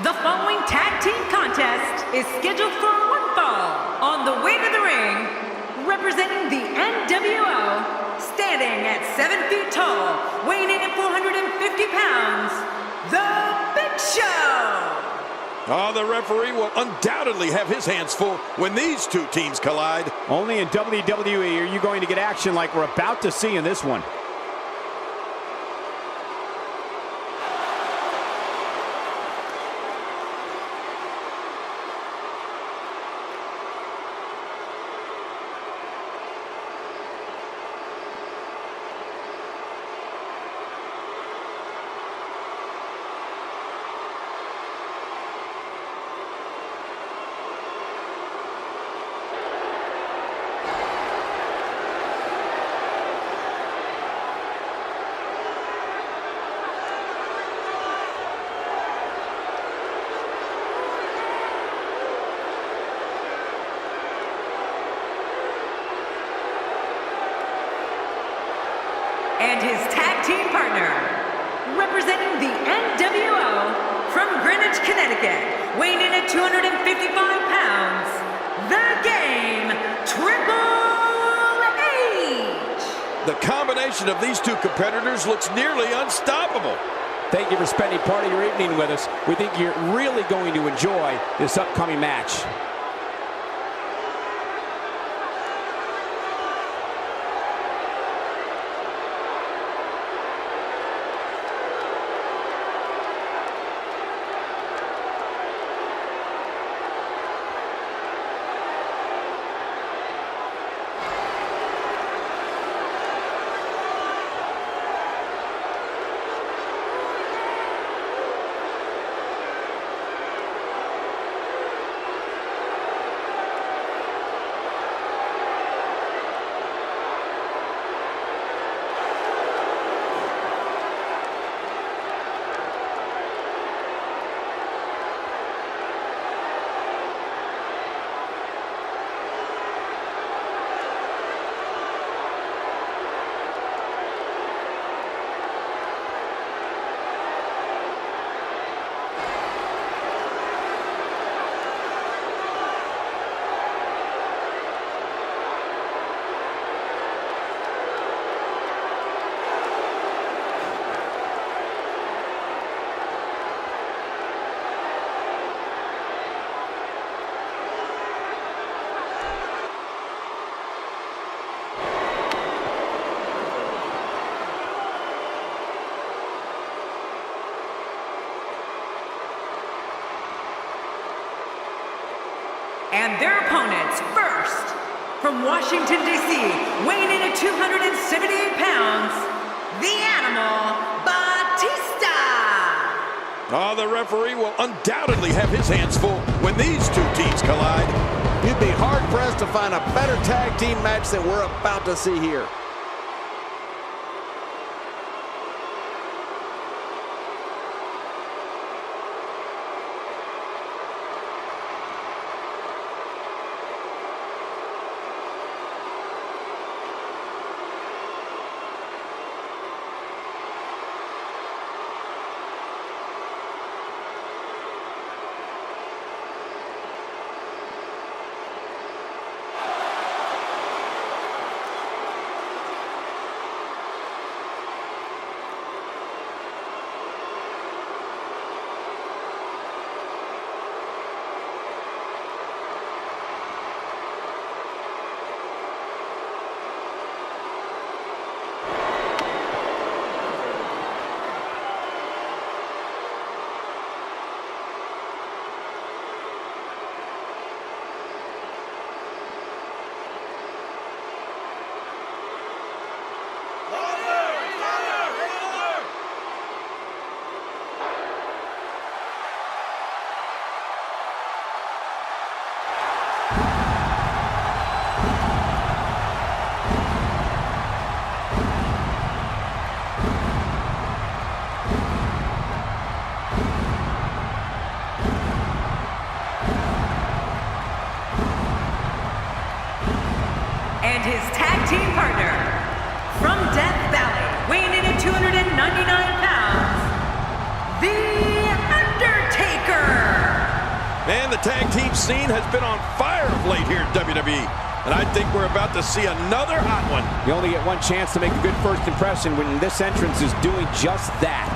The following tag team contest is scheduled for one fall. On the way to the ring, representing the NWO, standing at 7 feet tall, weighing in at 450 pounds, The Big Show! Oh, the referee will undoubtedly have his hands full when these two teams collide. Only in WWE are you going to get action like we're about to see in this one. And his tag team partner, representing the NWO from Greenwich, Connecticut, weighing in at 255 pounds, The Game, Triple H! The combination of these two competitors looks nearly unstoppable. Thank you for spending part of your evening with us. We think you're really going to enjoy this upcoming match. And their opponents, first, from Washington, D.C., weighing in at 278 pounds, the Animal, Batista! Oh, the referee will undoubtedly have his hands full when these two teams collide. You'd be hard-pressed to find a better tag team match than we're about to see here. Man, the tag team scene has been on fire of late here in WWE. And I think we're about to see another hot one. You only get one chance to make a good first impression when this entrance is doing just that.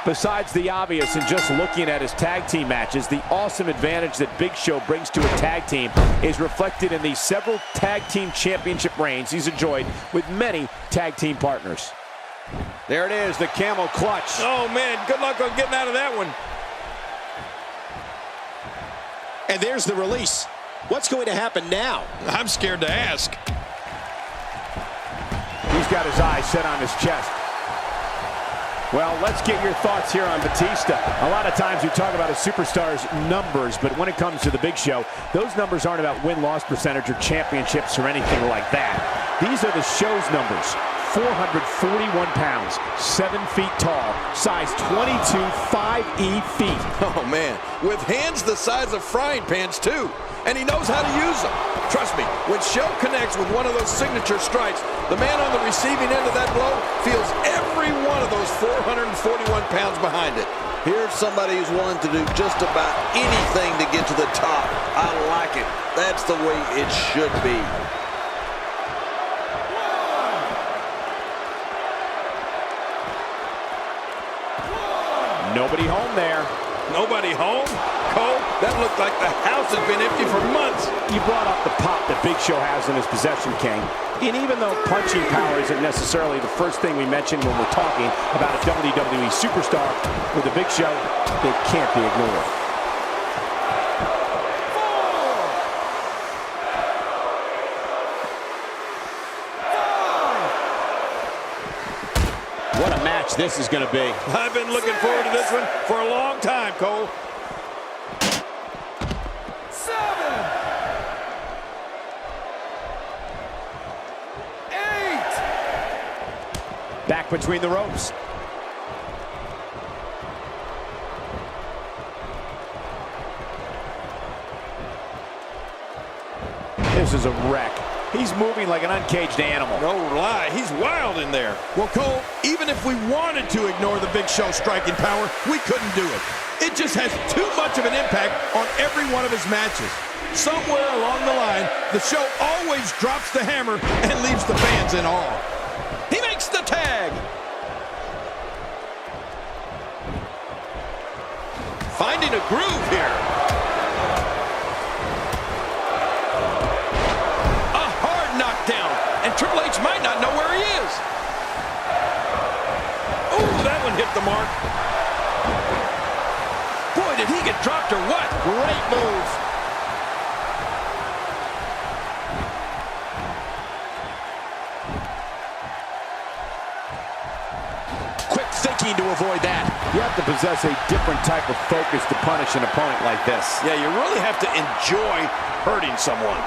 Besides the obvious and just looking at his tag team matches, the awesome advantage that Big Show brings to a tag team is reflected in the several tag team championship reigns he's enjoyed with many tag team partners. There it is, the camel clutch. Oh, man, good luck on getting out of that one. And there's the release. What's going to happen now? I'm scared to ask. He's got his eyes set on his chest. Well, let's get your thoughts here on Batista. A lot of times we talk about a superstar's numbers, but when it comes to the Big Show, those numbers aren't about win-loss percentage or championships or anything like that. These are the show's numbers. 441 pounds, 7 feet tall, size 22, 5E feet. Oh, man, with hands the size of frying pans, too. And he knows how to use them. Trust me, when Show connects with one of those signature strikes, the man on the receiving end of that blow feels every one of those 441 pounds behind it. Here's somebody who's willing to do just about anything to get to the top. I like it. That's the way it should be. Nobody home there. Nobody home? Cole, that looked like the house has been empty for months. You brought up the pop that Big Show has in his possession, King. And even though punching power isn't necessarily the first thing we mention when we're talking about a WWE superstar, with the Big Show, it can't be ignored. What a match this is going to be. I've been looking forward to this one for a long time, Cole. 7, 8. Back between the ropes. This is a wreck. He's moving like an uncaged animal. No lie, he's wild in there. Well, Cole, even if we wanted to ignore the Big Show striking power, we couldn't do it. It just has too much of an impact on every one of his matches. Somewhere along the line, the Show always drops the hammer and leaves the fans in awe. He makes the tag. Finding a groove here. And Triple H might not know where he is. Oh, that one hit the mark. Boy, did he get dropped or what? Great move. Quick thinking to avoid that. You have to possess a different type of focus to punish an opponent like this. Yeah, you really have to enjoy hurting someone.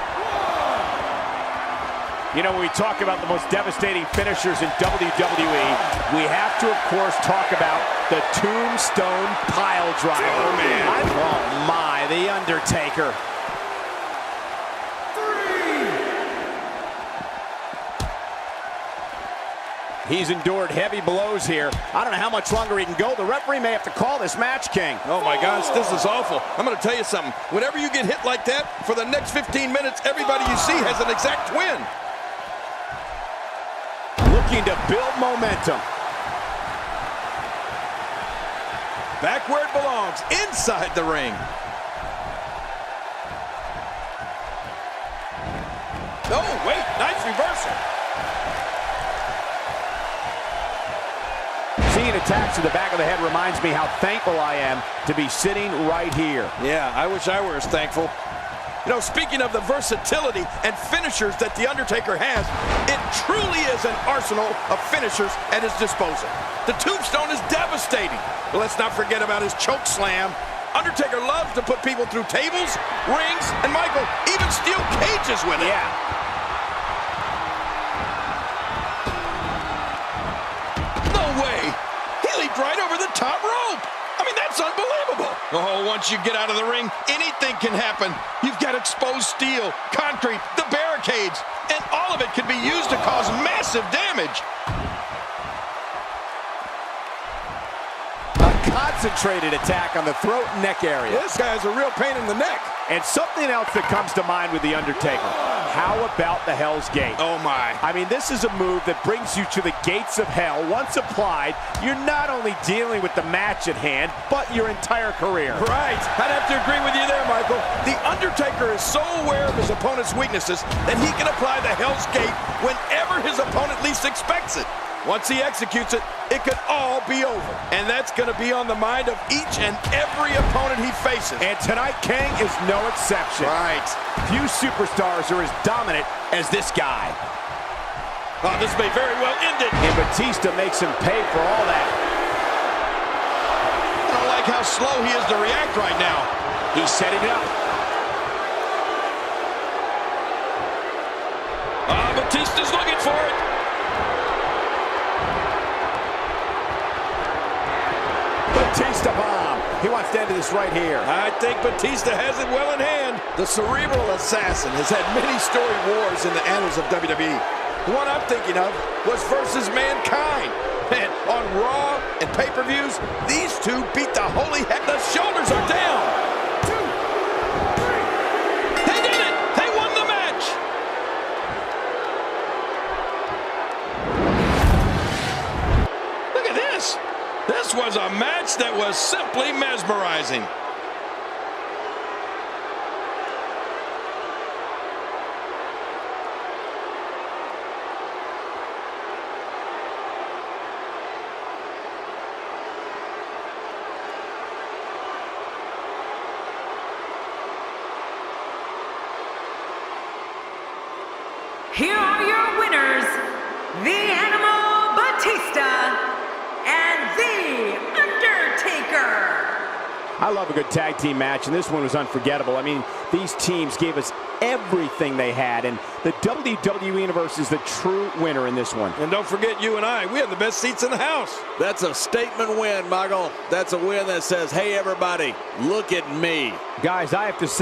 You know, when we talk about the most devastating finishers in WWE, we have to, of course, talk about the Tombstone Pile Driver. Oh, man. Oh, my, the Undertaker. He's endured heavy blows here. I don't know how much longer he can go. The referee may have to call this match, King. Oh my gosh, this is awful. I'm going to tell you something. Whenever you get hit like that, for the next 15 minutes, everybody you see has an exact twin. Looking to build momentum. Back where it belongs, inside the ring. Oh, wait, nice reversal. Seeing attacks to the back of the head reminds me how thankful I am to be sitting right here. Yeah, I wish I were as thankful. You know, speaking of the versatility and finishers that The Undertaker has, it truly is an arsenal of finishers at his disposal. The Tombstone is devastating. But let's not forget about his choke slam. Undertaker loves to put people through tables, rings, and Michael, even steel cages with it. Yeah. Right over the top rope. I mean, that's unbelievable. Oh, once you get out of the ring, anything can happen. You've got exposed steel, concrete, the barricades, and all of it can be used to cause massive damage. A concentrated attack on the throat and neck area. This guy's a real pain in the neck. And something else that comes to mind with The Undertaker. How about the Hell's Gate? Oh, my. I mean, this is a move that brings you to the gates of hell. Once applied, you're not only dealing with the match at hand, but your entire career. Right. I'd have to agree with you there, Michael. The Undertaker is so aware of his opponent's weaknesses that he can apply the Hell's Gate whenever his opponent least expects it. Once he executes it, it could all be over. And that's going to be on the mind of each and every opponent he faces. And tonight, King is no exception. Right. Few superstars are as dominant as this guy. Oh, this may very well end it. And Batista makes him pay for all that. I don't like how slow he is to react right now. He's setting it up. Batista's looking for it. Batista bomb. He wants to end this right here. I think Batista has it well in hand. The cerebral assassin has had many storied wars in the annals of WWE. The one I'm thinking of was versus Mankind. And on Raw and pay-per-views, these two beat the holy heck. The shoulders are down. 2, 3. They did it. They won the match. Look at this. This was a match that was simply mesmerizing. Here are your winners, the Animal Batista and the Undertaker. I love a good tag team match, and this one was unforgettable. I mean, these teams gave us everything they had, and the WWE Universe is the true winner in this one. And don't forget, you and I, we have the best seats in the house. That's a statement win, Michael. That's a win that says, hey, everybody, look at me. Guys, I have to say,